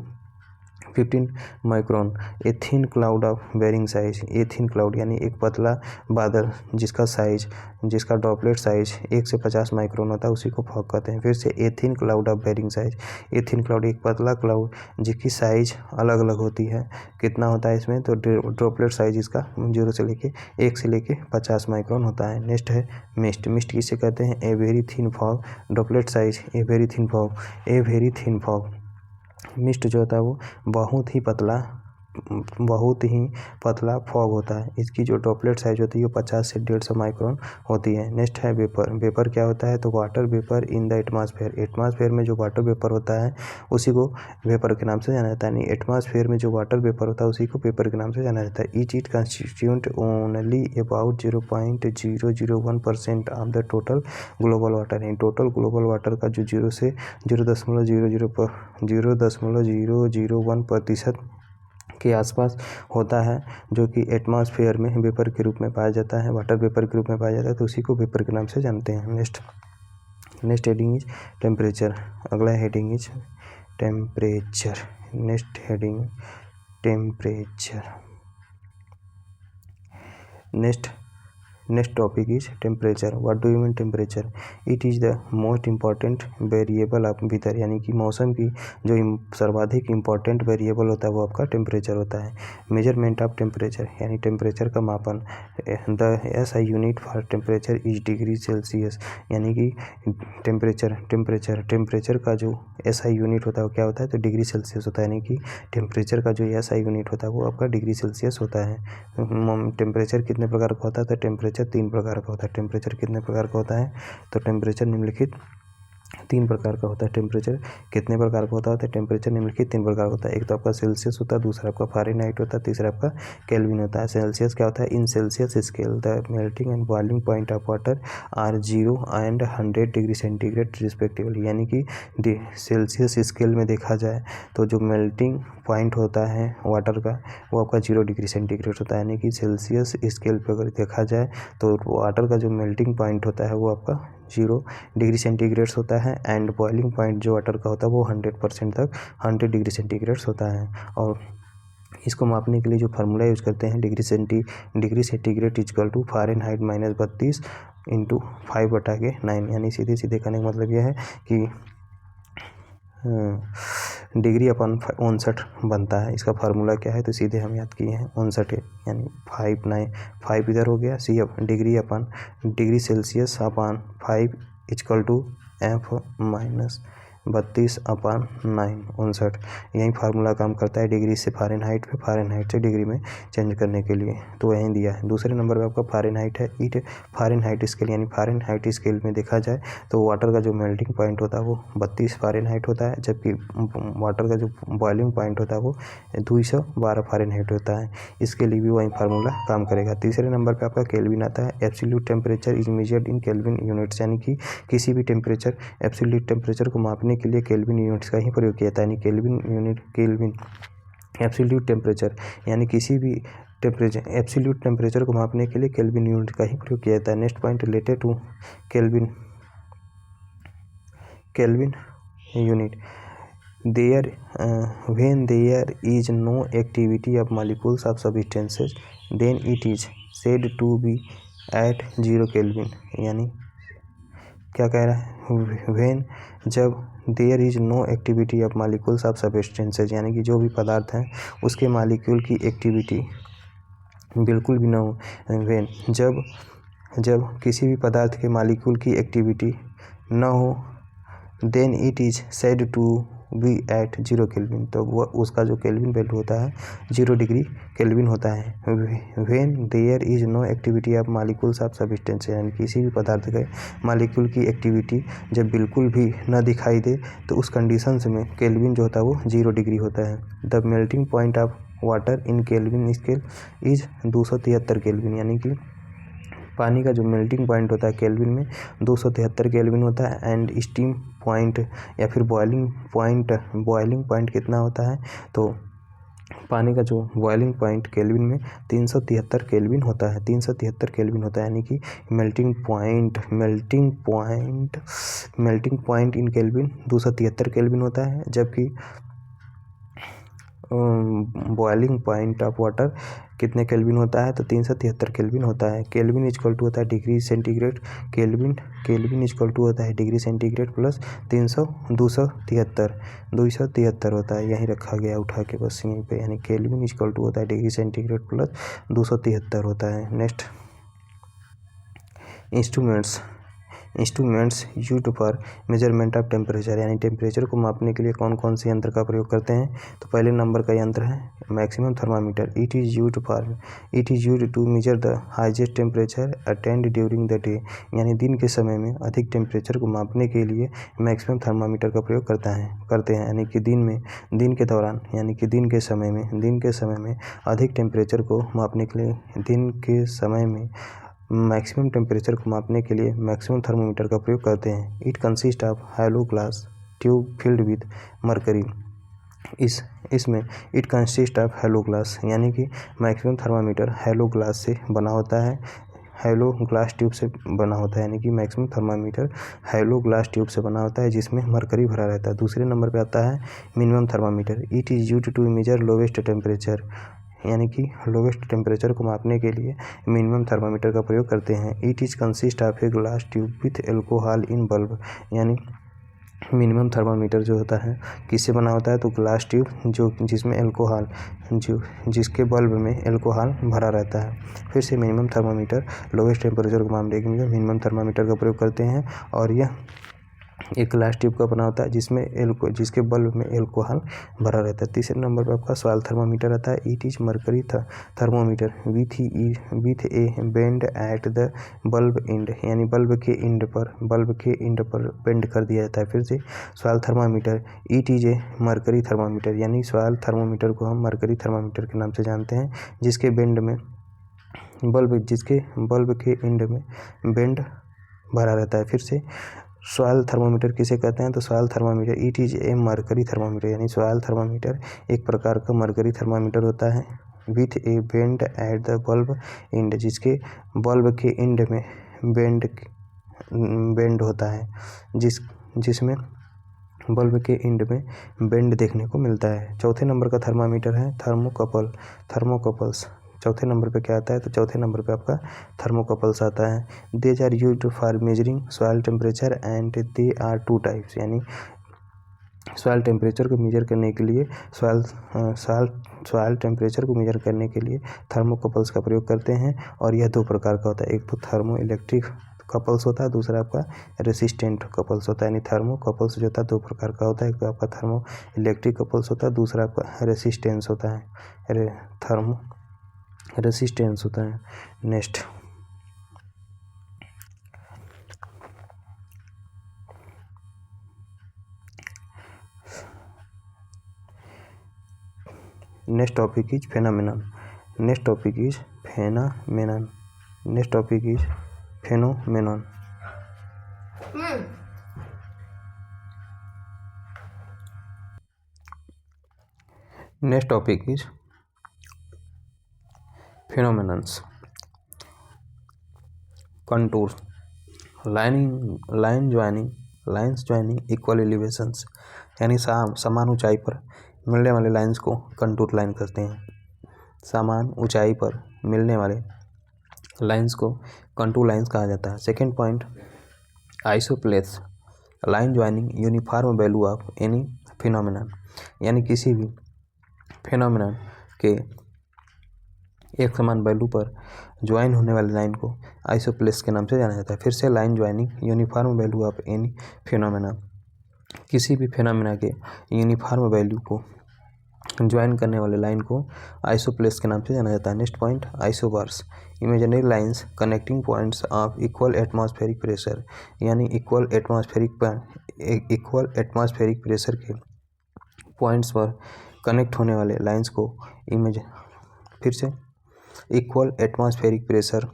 15 micron. A thin cloud of varying size, a thin cloud यानी एक पतला बादल जिसका ड्रॉपलेट साइज 1 से 50 माइक्रोन होता है उसी को फॉग कहते हैं। फिर से a thin cloud of varying size, a thin cloud एक पतला क्लाउड जिसकी साइज अलग अलग होती है। कितना होता है इसमें? तो ड्रॉपलेट साइज इसका 1 से लेके 50 माइक्रोन होता है। नेक्स्ट है मिस्ट। मिस्ट किसे कहते हैं? A very thin fog, droplet size a very thin fog, a very thin fog. Mist जो होता है वो बहुत ही पतला फॉग होता है। इसकी जो ड्रॉपलेट साइज होती है वो 50 से 150 माइक्रोन होती है। नेक्स्ट है वेपर। वेपर क्या होता है? तो water vapour in the atmosphere. Atmosphere में जो वाटर वेपर होता है उसी को वेपर के नाम से जाना जाता है। यानी एटमॉस्फेयर में जो वाटर वेपर होता है उसी को वेपर के नाम से जाना जाता है। Each it constitute only about 0.001% of the total global water. यानी टोटल ग्लोबल वाटर का जो 0.001% के आसपास होता है, जो कि एटमॉस्फेयर में वेपर के रूप में पाया जाता है, वाटर वेपर के रूप में पाया जाता है, तो उसी को वेपर के नाम से जानते हैं। Next heading is temperature. अगला heading is temperature. Next heading temperature. Next topic is temperature. What do you mean temperature? It is the most important variable of weather, यानी कि मौसम की जो सर्वाधिक इम्पॉर्टेंट वेरिएबल होता है वो आपका टेम्परेचर होता है। मेजरमेंट ऑफ टेम्परेचर, यानी टेम्परेचर का मापन। The SI unit for temperature is degree Celsius, यानी कि टेम्परेचर का जो SI यूनिट होता है वो क्या होता है? तो डिग्री सेल्सियस होता है। यानी कि टेम्परेचर का जो SI यूनिट होता है वो आपका डिग्री सेल्सियस होता है। टेम्परेचर कितने प्रकार का होता है? तो टेम्परेचर 3 प्रकार का होता है। टेम्परेचर कितने प्रकार का होता है? तो टेम्परेचर निम्नलिखित 3 प्रकार का होता है। टेम्परेचर कितने प्रकार का होता है? तो टेम्परेचर निम्नलिखित 3 प्रकार का होता है। एक तो आपका सेल्सियस होता है, दूसरा आपका फ़ारेनहाइट होता है, तीसरा आपका केल्विन होता है। सेल्सियस क्या होता है? In Celsius scale the melting and boiling point of water are 0 and 100 degree centigrade respectively, यानी कि सेल्सियस स्केल में देखा जाए तो जो मेल्टिंग पॉइंट होता है वाटर का वो आपका 0 डिग्री सेंटीग्रेड होता है। यानी कि सेल्सियस स्केल पर अगर देखा जाए तो वाटर का जो मेल्टिंग पॉइंट होता है वो आपका 0 डिग्री सेंटीग्रेड्स होता है, एंड बॉइलिंग पॉइंट जो वाटर का होता है वो 100% तक 100 डिग्री सेंटीग्रेड्स होता है। और इसको मापने के लिए जो फार्मूला यूज़ करते हैं degree centigrade equal to Fahrenheit -32 × 5/9, यानी सीधे कहने का मतलब यह है कि डिग्री अपन 59 बनता है। इसका फार्मूला क्या है? तो सीधे हम याद किए हैं 59, यानी 5 इधर हो गया। Degree Celsius upon 5 equal to F -32/9, 59। यही फार्मूला काम करता है डिग्री से फ़ारेनहाइट पे, फ़ारेनहाइट से डिग्री में चेंज करने के लिए, तो यहीं दिया है। दूसरे नंबर पे आपका फ़ारेनहाइट है। फ़ारेनहाइट स्केल, यानी फ़ारेनहाइट स्केल में देखा जाए तो वाटर का जो मेल्टिंग पॉइंट होता है वो 32 फ़ारेनहाइट होता है, जबकि वाटर का जो बॉइलिंग पॉइंट होता है वो 212 फ़ारेनहाइट होता है। इसके लिए भी वही फार्मूला काम करेगा। तीसरे नंबर पर आपका केल्विन आता है। Absolute temperature is measured in kelvin units, यानी कि किसी भी टेम्परेचर एब्सोल्यूट टेम्परेचर को मापने के लिए केल्विन यूनिट्स का ही प्रयोग किया जाता है। यानी केल्विन एब्सोल्यूट टेम्परेचर, यानी किसी भी एब्सोल्यूट टेम्परेचर को मापने के लिए केल्विन यूनिट का ही प्रयोग किया जाता है। Next point related to Kelvin unit. When there is no activity of molecules of substances, then it is said to be at 0 Kelvin, यानी क्या कह रहा है? When जब there is no activity of molecules of substances, यानी कि जो भी पदार्थ हैं उसके मालिक्यूल की एक्टिविटी बिल्कुल भी ना हो। वेन जब किसी भी पदार्थ के मालिक्यूल की एक्टिविटी ना हो, then it is said to be at 0 Kelvin, तो वो उसका जो केल्विन वैल्यू होता है 0 डिग्री केल्विन होता है। When there is no activity of molecules of substance, यानी किसी भी पदार्थ के मालिक्यूल की एक्टिविटी जब बिल्कुल भी न दिखाई दे तो उस कंडीशंस में केल्विन जो होता है वो 0 डिग्री होता है। The melting point of water in kelvin scale is 273 kelvin, यानी कि पानी का जो मेल्टिंग पॉइंट होता है केल्विन में 273 केल्विन होता है एंड स्टीम पॉइंट या फिर बॉइलिंग पॉइंट कितना होता है, तो पानी का जो बॉइलिंग पॉइंट केल्विन में 373 केल्विन होता है। 373 केल्विन होता है, यानी कि melting point in kelvin 273 kelvin होता है, जबकि बॉइलिंग पॉइंट ऑफ वाटर कितने केल्विन होता है, तो 373 केल्विन होता है। केल्विन इक्वल टू होता है degree centigrade, Kelvin equal to होता है डिग्री सेंटीग्रेड प्लस 273 होता है। यहीं रखा गया उठा के बस यहीं पे, यानी केल्विन इक्वल टू होता है डिग्री सेंटीग्रेड प्लस 273 होता है। Next, instruments used for measurement of temperature, यानी टेम्परेचर को मापने के लिए कौन कौन से यंत्र का प्रयोग करते हैं, तो पहले नंबर का यंत्र है maximum thermometer. It is used to measure the highest temperature attained during the day, यानी दिन के समय में अधिक टेम्परेचर को मापने के लिए मैक्सिमम थर्मामीटर का प्रयोग करते हैं, यानी कि दिन के दौरान, यानी कि दिन के समय में अधिक टेम्परेचर को मापने के लिए, दिन के समय में मैक्सिमम टेम्परेचर को मापने के लिए मैक्सिमम थर्मोमीटर का प्रयोग करते हैं। It consist of hollow glass tube filled with mercury, इसमें it consist of hollow glass, यानी कि मैक्सिमम थर्मामीटर हैलो ग्लास से बना होता है, हैलो ग्लास ट्यूब से बना होता है, यानी कि maximum thermometer hello glass tube से बना होता है जिसमें मरकरी भरा रहता है। दूसरे नंबर पे आता है minimum thermometer. It is used to measure lowest temperature, यानी कि लोवेस्ट टेम्परेचर को मापने के लिए मिनिमम थर्मामीटर का प्रयोग करते हैं। It is consist of a glass tube with alcohol in bulb, यानी मिनिमम थर्मामीटर जो होता है किससे बना होता है, तो ग्लास ट्यूब जिसमें एल्कोहल जिसके बल्ब में एल्कोहल भरा रहता है। फिर से मिनिमम थर्मामीटर लोवेस्ट टेम्परेचर को मापने के लिए मिनिमम थर्मामीटर का प्रयोग करते हैं, और यह एक ग्लास ट्यूब का बना होता है जिसके बल्ब में एल्कोहल भरा रहता है। तीसरे नंबर पर आपका सॉइल थर्मामीटर आता है। It is mercury thermometer with A bend at the bulb and, यानी बल्ब के एंड पर बेंड कर दिया जाता है। फिर से soil thermometer, it is a mercury thermometer, यानी सॉइल थर्मोमीटर को हम मरकरी थर्मामीटर के नाम से जानते हैं, जिसके बल्ब के एंड में बेंड भरा रहता है। फिर से सॉइल थर्मामीटर किसे कहते हैं, तो soil thermometer it is a mercury thermometer, यानी सॉइल थर्मामीटर एक प्रकार का मरकरी थर्मामीटर होता है with A bend at the bulb and, जिसके बल्ब के एंड में बेंड होता है, जिसमें बल्ब के एंड में बेंड देखने को मिलता है। चौथे नंबर का थर्मामीटर है थर्मोकपल्स। चौथे नंबर पे क्या आता है, तो चौथे नंबर पे आपका थर्मोकपल्स आता है। These are used for measuring soil temperature and they are two types, यानी सॉइल टेम्परेचर को मेजर करने के लिए सॉइल टेम्परेचर को मेजर करने के लिए थर्मोकपल्स का प्रयोग करते हैं, और यह दो प्रकार का होता है। एक तो थर्मो इलेक्ट्रिक कपल्स होता है, दूसरा आपका रेसिस्टेंट कपल्स होता है। यानी थर्मो कपल्स जो होता है दो प्रकार का होता है, एक तो आपका थर्मो इलेक्ट्रिक कपल्स होता है, दूसरा आपका रेसिस्टेंस होता है, थर्मो रेसिस्टेंस होता है। Next, topic is phenomenon. Next topic is phenomenon. Next topic is phenomenon. Next topic is phenomenons. Contour, lines joining equal elevations, यानी समान ऊंचाई पर मिलने वाले लाइंस को कंटूर लाइन कहते हैं। समान ऊंचाई पर मिलने वाले लाइंस को कंटूर लाइंस कहा जाता है। Second point, isopleths, line joining uniform value of any phenomenon, यानी किसी भी फिनोमेनन के एक समान वैल्यू पर ज्वाइन होने वाली लाइन को आइसोप्लेस के नाम से जाना जाता है। फिर से line joining uniform value of any phenomena, किसी भी फिनोमेना के यूनिफॉर्म वैल्यू को ज्वाइन करने वाले लाइन को आइसोप्लेस के नाम से जाना जाता है। Next point, isobars, imaginary lines connecting points of equal atmospheric pressure, यानी इक्वल एटमॉस्फेरिक प्रेशर के पॉइंट्स पर कनेक्ट होने वाले लाइंस को फिर से equal atmospheric pressure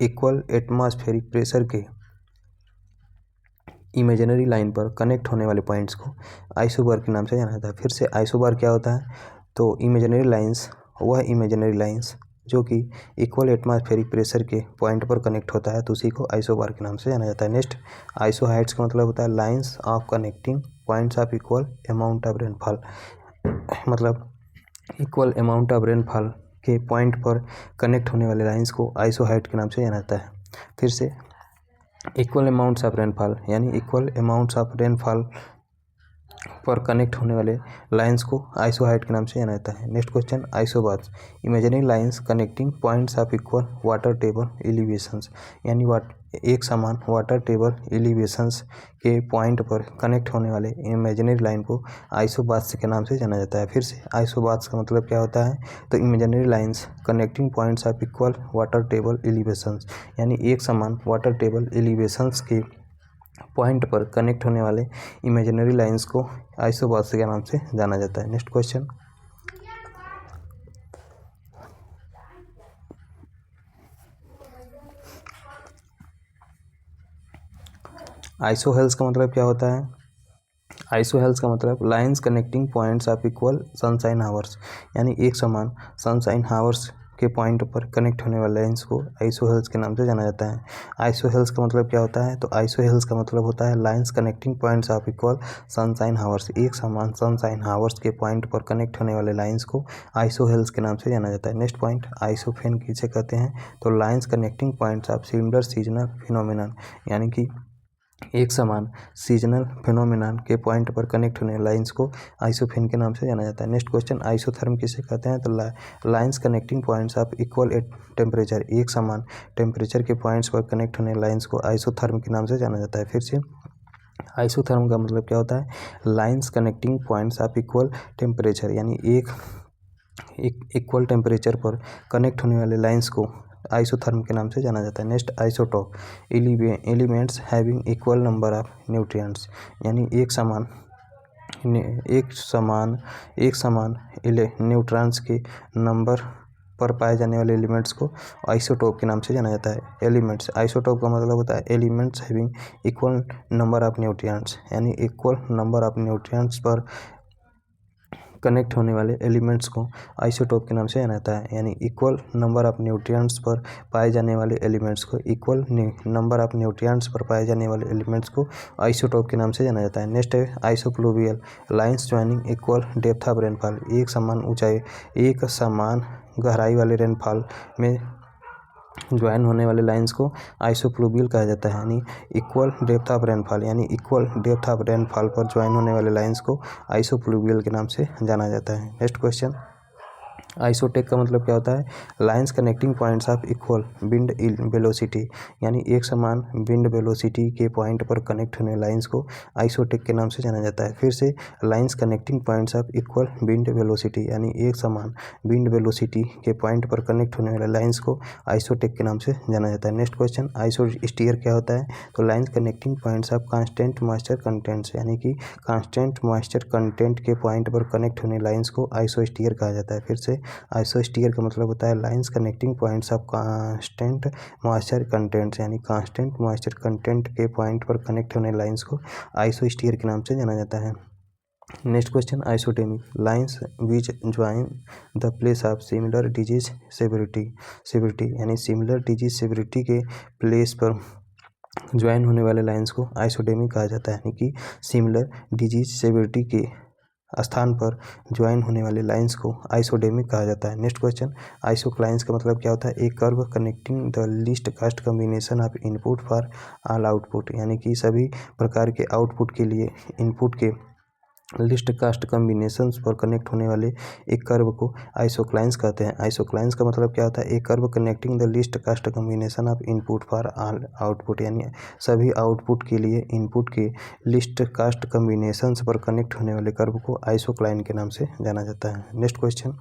equal atmospheric pressure के इमेजिनरी लाइन पर कनेक्ट होने वाले पॉइंट्स को आइसोबार के नाम से जाना जाता है। फिर से आइसोबार क्या होता है, तो इमेजिनरी लाइंस, वह इमेजिनरी लाइंस जो कि इक्वल एटमॉस्फेरिक प्रेशर के पॉइंट पर कनेक्ट होता है, तो उसी को आइसोबार के नाम से जाना जाता है। नेक्स्ट, आइसोहाइड्स का मतलब होता है lines of connecting points of equal amount of rainfall, मतलब इक्वल अमाउंट ऑफ रेनफॉल के पॉइंट पर कनेक्ट होने वाले लाइंस को आइसोहाइड के नाम से जाना जाता है। फिर से इक्वल अमाउंट्स ऑफ रेनफॉल, यानी इक्वल अमाउंट्स ऑफ रेनफॉल पर कनेक्ट होने वाले लाइंस को आइसोहाइड के नाम से जाना जाता है। Next question, isobars, imaginary lines connecting points of equal water table elevations, यानी एक समान वाटर टेबल एलिवेशंस के पॉइंट पर कनेक्ट होने वाले इमेजिनरी लाइन को आइसोबार्स के नाम से जाना जाता है। फिर से आइसोबार्स का मतलब क्या होता है, तो imaginary lines connecting points of equal water table elevations, यानी एक समान वाटर टेबल एलिवेशंस के पॉइंट पर कनेक्ट होने वाले इमेजिनरी लाइंस को आइसोबार्स के नाम से जाना जाता है। नेक्स्ट क्वेश्चन, आइसोहेल्स का मतलब क्या होता है, आइसोहेल्स का मतलब lines connecting points of equal sunshine hours, यानी एक समान सनशाइन हावर्स के पॉइंट पर कनेक्ट होने वाले लाइंस को आइसोहेल्स के नाम से जाना जाता है। आइसोहेल्स का मतलब क्या होता है, तो आइसोहेल्स का मतलब होता है lines connecting points of equal sunshine hours, एक समान सनशाइन हावर्स के पॉइंट पर कनेक्ट होने वाले लाइंस को आइसोहेल्स के नाम से जाना जाता है। नेक्स्ट पॉइंट, आइसोफेन किसे कहते हैं, तो lines connecting points of similar seasonal phenomenon, यानी कि एक समान सीजनल फिनोमिनन के पॉइंट पर कनेक्ट होने लाइंस को आइसोफेन के नाम से जाना जाता है। नेक्स्ट क्वेश्चन, आइसोथर्म किसे कहते हैं, तो lines connecting points of equal temperature, एक समान टेम्परेचर के पॉइंट्स पर कनेक्ट होने लाइंस को आइसोथर्म के नाम से जाना जाता है। फिर से आइसोथर्म का मतलब क्या होता है, lines connecting points of equal temperature, यानी एक इक्वल टेम्परेचर पर कनेक्ट होने वाले लाइंस को आइसोथर्म के नाम से जाना जाता है। Next, isotope, elements having equal number of nutrients, यानी एक समान न्यूट्रॉन्स के नंबर पर पाए जाने वाले एलिमेंट्स को आइसोटोप के नाम से जाना जाता है। एलिमेंट्स, आइसोटोप का मतलब होता है elements having equal number of nutrients, यानी इक्वल नंबर ऑफ न्यूट्रिएंट्स पर कनेक्ट होने वाले एलिमेंट्स को आइसोटोप के नाम से जाना जाता है, यानी इक्वल नंबर ऑफ न्यूट्रिएंट्स पर पाए जाने वाले एलिमेंट्स को आइसोटोप के नाम से जाना जाता है। नेक्स्ट है isopluvial, lines joining equal depth of rainfall, एक समान ऊंचाई, एक समान गहराई वाले रेनफॉल में ज्वाइन होने वाले लाइंस को आइसोप्लूवियल कहा जाता है, यानी इक्वल डेप्थ ऑफ रेनफॉल, यानी इक्वल डेप्थ ऑफ रेनफॉल पर ज्वाइन होने वाले लाइंस को आइसोप्लूवियल के नाम से जाना जाता है। नेक्स्ट क्वेश्चन, आइसोटेक का मतलब क्या होता है, lines connecting points of equal wind velocity, यानी एक समान विंड वेलोसिटी के पॉइंट पर कनेक्ट होने लाइंस को आइसोटेक के नाम से जाना जाता है। फिर से lines connecting points of equal wind velocity, यानी एक समान विंड वेलोसिटी के पॉइंट पर कनेक्ट होने वाले लाइंस को आइसोटेक के नाम से जाना जाता है। नेक्स्ट क्वेश्चन, आइसोस्टीयर क्या होता है, तो lines connecting points of constant moisture contents, यानी कि कांस्टेंट मॉइस्चर कंटेंट के पॉइंट पर कनेक्ट होने लाइंस को आइसोस्टीयर कहा जाता है। फिर से आइसोस्टीयर का मतलब होता है lines connecting points of constant moisture contents, यानी कांस्टेंट मॉइस्चर कंटेंट के पॉइंट पर कनेक्ट होने लाइंस को आइसोस्टीयर के नाम से जाना जाता है। Next question, isotemic, lines which join the place of similar disease severity, यानी सिमिलर डिजीज सेवरिटी के प्लेस पर ज्वाइन होने वाले लाइंस को आइसोटेमिक कहा जाता है, यानी कि सिमिलर डिजीज सेवरिटी के स्थान पर ज्वाइन होने वाले लाइंस को आइसोडेमिक कहा जाता है। नेक्स्ट क्वेश्चन, आइसोक्लाइंस का मतलब क्या होता है, एक curve connecting the least cast combination of input for all output, यानी कि सभी प्रकार के आउटपुट के लिए इनपुट के लिस्ट कास्ट कॉम्बिनेशंस पर कनेक्ट होने वाले एक कर्व को आइसोक्लाइंस कहते हैं। आइसोक्लाइंस का मतलब क्या होता है, एक curve connecting the list cast combination of input for all output, यानी सभी आउटपुट के लिए इनपुट के लिस्ट कास्ट कॉम्बिनेशंस पर कनेक्ट होने वाले कर्व को आइसोक्लाइन के नाम से जाना जाता है। Next question,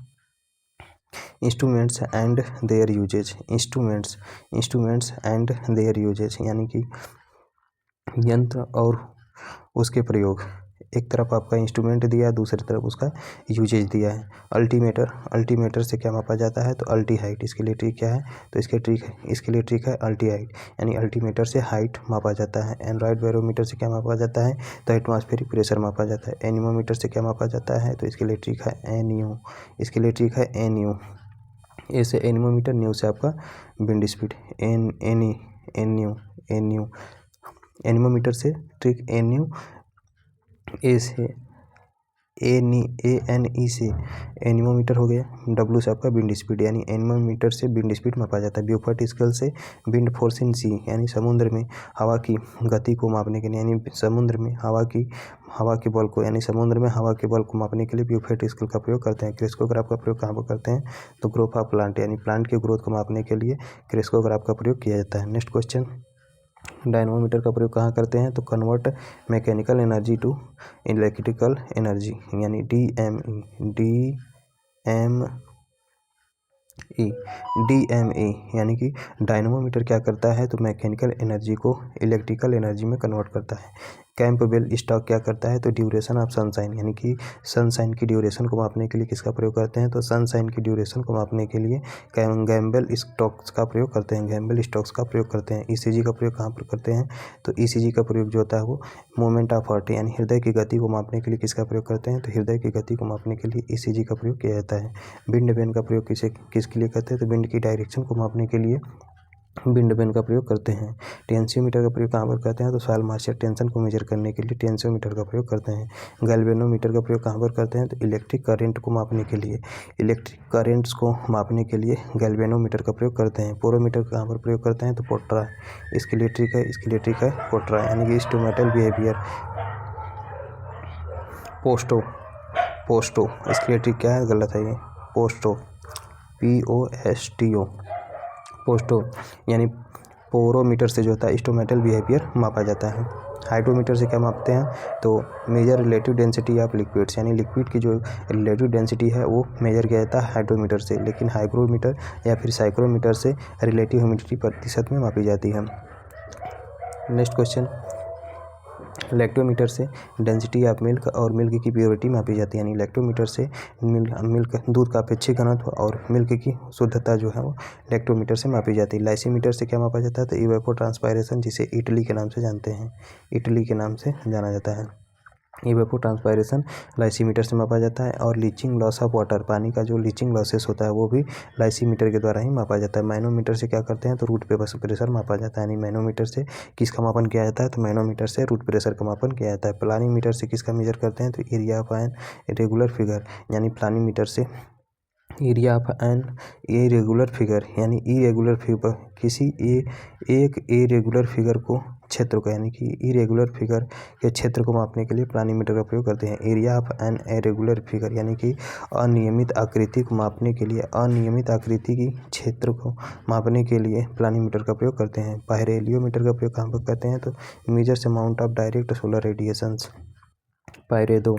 instruments and their usages, instruments and their usages, यानी कि यंत्र और उसके प्रयोग, एक तरफ आपका इंस्ट्रूमेंट दिया है, दूसरी तरफ उसका यूजेज दिया है। अल्टीमीटर से क्या मापा जाता है, तो अल्टी हाइट। इसके लिए ट्रिक क्या है, तो इसके लिए ट्रिक है अल्टी हाइट, यानी अल्टीमीटर से हाइट मापा जाता है। एंड्रॉयड बैरोमीटर से क्या मापा जाता है, तो एटमॉस्फेरिक प्रेशर मापा जाता है। एनीमोमीटर से क्या मापा जाता है, तो इसके लिए ट्रिक है एनयू। इसके लिए ट्रिक है एनयू। ए से एनीमोमीटर, न्यू से आपका विंड स्पीड, एनयू। एनीमोमीटर से ट्रिक एनयू। ए से एनई से एनीमोमीटर हो गया। डब्ल्यू से आपका विंड स्पीड, यानी एनीमोमीटर से विंड स्पीड मापा जाता है। ब्यूफर्ट स्केल से विंड फोर्स इन सी, यानी समुद्र में हवा की गति को मापने के लिए, यानी समुद्र में हवा के बल को, यानी समुद्र में हवा के बल को मापने के लिए ब्यूफर्ट स्केल का प्रयोग करते हैं। क्रेस्कोग्राफ का प्रयोग कहाँ पर करते हैं, तो ग्रोथ ऑफ प्लांट, यानी प्लांट के ग्रोथ को मापने के लिए क्रेस्कोग्राफ का प्रयोग किया जाता है। नेक्स्ट क्वेश्चन, डायनोमीटर का प्रयोग कहाँ करते हैं, तो convert mechanical energy to electrical energy, यानी डीएमई, यानी कि डायनोमीटर क्या करता है, तो मैकेनिकल एनर्जी को इलेक्ट्रिकल एनर्जी में कन्वर्ट करता है। कैंपबेल स्टॉक क्या करता है, तो ड्यूरेशन ऑफ सनशाइन, यानी कि सनशाइन की ड्यूरेशन को मापने के लिए किसका प्रयोग करते हैं, तो सनशाइन की ड्यूरेशन को मापने के लिए गैम्बल स्टॉक्स का प्रयोग करते हैं। गैम्बल स्टॉक्स का प्रयोग करते हैं। ईसीजी का प्रयोग कहाँ पर करते हैं, तो ईसीजी का प्रयोग जो होता है वो मोमेंट ऑफ हार्ट, यानी हृदय की गति को मापने के लिए किसका प्रयोग करते हैं, तो हृदय की गति को मापने के लिए ईसीजी का प्रयोग किया जाता है। विंड वेन का प्रयोग किसके लिए करते हैं, तो विंड की डायरेक्शन को मापने के लिए विंड वेन का प्रयोग करते हैं। टेंसियोमीटर का प्रयोग कहाँ पर करते हैं, तो सॉइल मॉइस्चर टेंशन को मेजर करने के लिए टेंसियोमीटर का प्रयोग करते हैं। गैल्वेनोमीटर का प्रयोग कहाँ पर करते हैं, तो इलेक्ट्रिक करंट को मापने के लिए, इलेक्ट्रिक करंट्स को मापने के लिए गैल्वेनोमीटर का प्रयोग करते हैं। पोरोमीटर कहाँ पर प्रयोग करते हैं, तो पोट्रा। इसके लिए ट्रिक है पोट्रा, यानी कि इंस्ट्रूमेंटल बिहेवियर। पोस्टो इसके लिए ट्रिक क्या है, गलत है ये, पोस्टो, पोस्टो, यानी पोरोमीटर से जो होता है इंस्ट्रूमेंटल बिहेवियर मापा जाता है। हाइड्रोमीटर से क्या मापते हैं, तो measure relative density of liquids, यानी लिक्विड की जो रिलेटिव डेंसिटी है वो मेजर किया जाता है हाइड्रोमीटर से। लेकिन हाइग्रोमीटर या फिर साइक्रोमीटर से रिलेटिव ह्यूमिडिटी प्रतिशत में मापी जाती है। नेक्स्ट क्वेश्चन, लैक्टोमीटर से डेंसिटी ऑफ मिल्क और मिल्क की प्योरिटी मापी जाती है, यानी लैक्टोमीटर से मिल्क दूध का अपेक्षित घनत्व और मिल्क की शुद्धता जो है वो लैक्टोमीटर से मापी जाती है। लाइसीमीटर से क्या मापा जाता है, तो इवेपोट्रांसपायरेशन, जिसे इटली के नाम से जानते हैं, इटली के नाम से जाना जाता है। इवेपोट्रांसपायरेशन लाइसीमीटर से मापा जाता है। और लीचिंग लॉस ऑफ वाटर, पानी का जो लीचिंग लॉसेस होता है वो भी लाइसीमीटर के द्वारा ही मापा जाता है। मैनोमीटर से क्या करते हैं, तो रूट प्रेशर मापा जाता है, यानी मैनोमीटर से किसका मापन किया जाता है, तो मैनोमीटर से रूट प्रेशर का मापन किया जाता है। प्लानीमीटर से किसका मेजर करते हैं, तो area of an irregular figure, यानी प्लानीमीटर से area of an irregular figure, यानी इरेगुलर फिगर किसी एक इरेगुलर फिगर को, क्षेत्र को, यानी कि इरेगुलर फिगर के क्षेत्र को मापने के लिए प्लानीमीटर का प्रयोग करते हैं। Area of an irregular figure, यानी कि अनियमित आकृति को मापने के लिए, अनियमित आकृति की क्षेत्र को मापने के लिए प्लानीमीटर का प्रयोग करते हैं। पायरेलियोमीटर का प्रयोग कहाँ पर करते हैं, तो measures amount of direct solar radiations. पायरेटो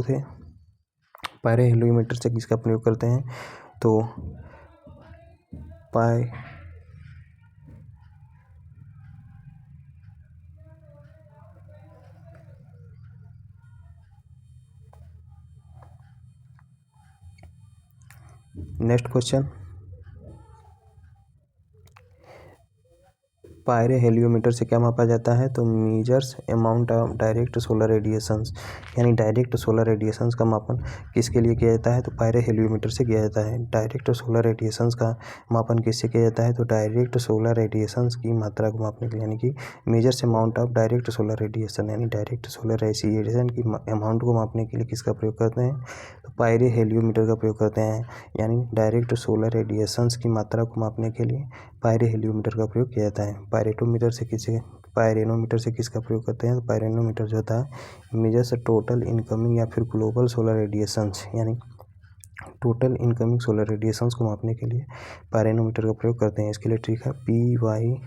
से पायरेलियोमीटर से किसका प्रयोग करते हैं, तो नेक्स्ट क्वेश्चन, पायरेलियोमीटर से क्या मापा जाता है, तो measures amount of direct solar radiations, यानी डायरेक्ट सोलर रेडिएशंस का मापन किसके लिए किया जाता है, तो पायरेलियोमीटर से किया जाता है। डायरेक्ट सोलर रेडिएशंस का मापन किससे किया जाता है, तो डायरेक्ट सोलर रेडिएशंस की मात्रा को मापने के लिए, यानी कि measures amount of direct solar radiation, यानी डायरेक्ट सोलर रेडिएशन की अमाउंट को मापने के लिए किसका प्रयोग करते हैं, तो पायरेलियोमीटर का प्रयोग करते हैं। यानी डायरेक्ट सोलर रेडिएशंस की मात्रा को मापने के लिए पायरेलियोमीटर का प्रयोग किया जाता है। पायरेनोमीटर से किसका प्रयोग करते हैं, तो पायरेनोमीटर जो होता है मेजर्स टोटल इनकमिंग या फिर ग्लोबल सोलर रेडिएशंस, यानी टोटल इनकमिंग सोलर रेडिएशंस को मापने के लिए पायरेनोमीटर का प्रयोग करते हैं। इसके लिए ट्रिक है PYRATO।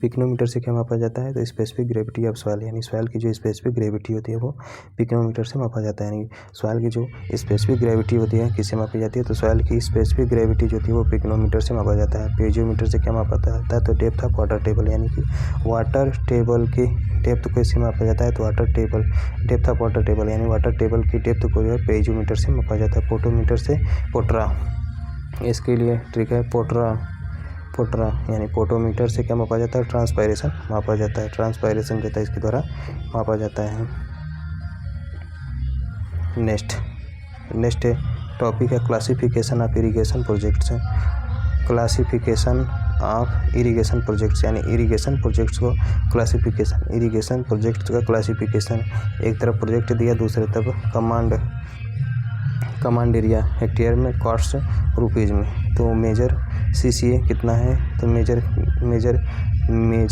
पिकोनोमीटर से क्या मापा जाता है, तो स्पेसिफिक ग्रेविटी ऑफ सॉइल, यानी सॉइल की जो स्पेसिफिक ग्रेविटी होती है वो पिकोनोमीटर से मापा जाता है। यानी सॉइल की जो स्पेसिफिक ग्रेविटी होती है किससे मापी जाती है, तो सॉइल की स्पेसिफिक ग्रेविटी जो होती है वो पिकोनोमीटर से मापा जाता है। पेजियोमीटर से क्या मापा जाता है, तो डेप्थ ऑफ वाटर टेबल, यानी कि वाटर टेबल की डेप्थ को इससे मापा जाता है, तो water table depth of water table, यानी वाटर टेबल की डेप्थ को जो है पेजियोमीटर से मापा जाता है। पोटोमीटर से पोट्रा, इसके लिए ट्रिक है पोट्रा यानी पोटोमीटर से क्या मापा जाता है, ट्रांसपायरेशन मापा जाता है। ट्रांसपायरेशन जो है इसके द्वारा मापा जाता है। नेक्स्ट टॉपिक है classification of irrigation projects. Classification of irrigation projects, यानी इरिगेशन प्रोजेक्ट्स को क्लासिफिकेशन, इरिगेशन प्रोजेक्ट्स का क्लासिफिकेशन। एक तरफ प्रोजेक्ट दिया, दूसरे तरफ कमांड एरिया हेक्टेयर में, कॉस्ट रुपीज़ में। तो मेजर CCA कितना है, तो मेजर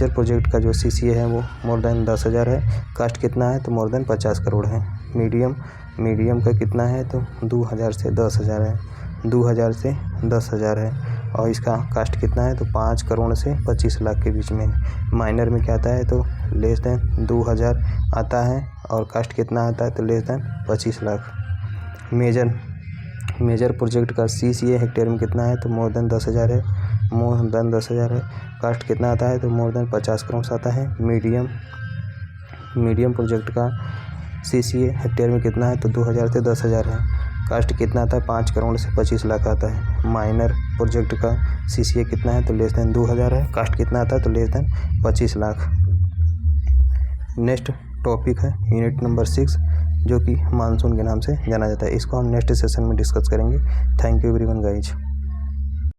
प्रोजेक्ट का जो CCA है वो मोर देन 10,000 है। कास्ट कितना है, तो मोर देन 50 करोड़ है। मीडियम का कितना है, तो 2,000 से 10,000 है, 2,000 से 10,000 है। और इसका कास्ट कितना है, तो 5 करोड़ से 25 लाख के बीच में। माइनर में क्या आता है, तो लेस देन 2,000 आता है, और कास्ट कितना आता है, तो less than 25 lakh. Major project का CCA हेक्टेयर में कितना है, तो मोर देन 10,000 है, कास्ट कितना आता है, तो मोर देन 50 करोड़ आता है। मीडियम प्रोजेक्ट का CCA हेक्टेयर में कितना है, तो 2,000 से 10,000 है, कास्ट कितना आता है, 5 करोड़ से 25 लाख आता है। माइनर प्रोजेक्ट का CCA कितना है, तो लेस देन 2,000 है, कास्ट कितना आता है, तो less than 25 lakh. Next topic है यूनिट नंबर 6, जो कि मानसून के नाम से जाना जाता है। इसको हम नेक्स्ट सेशन में डिस्कस करेंगे। Thank you everyone guys.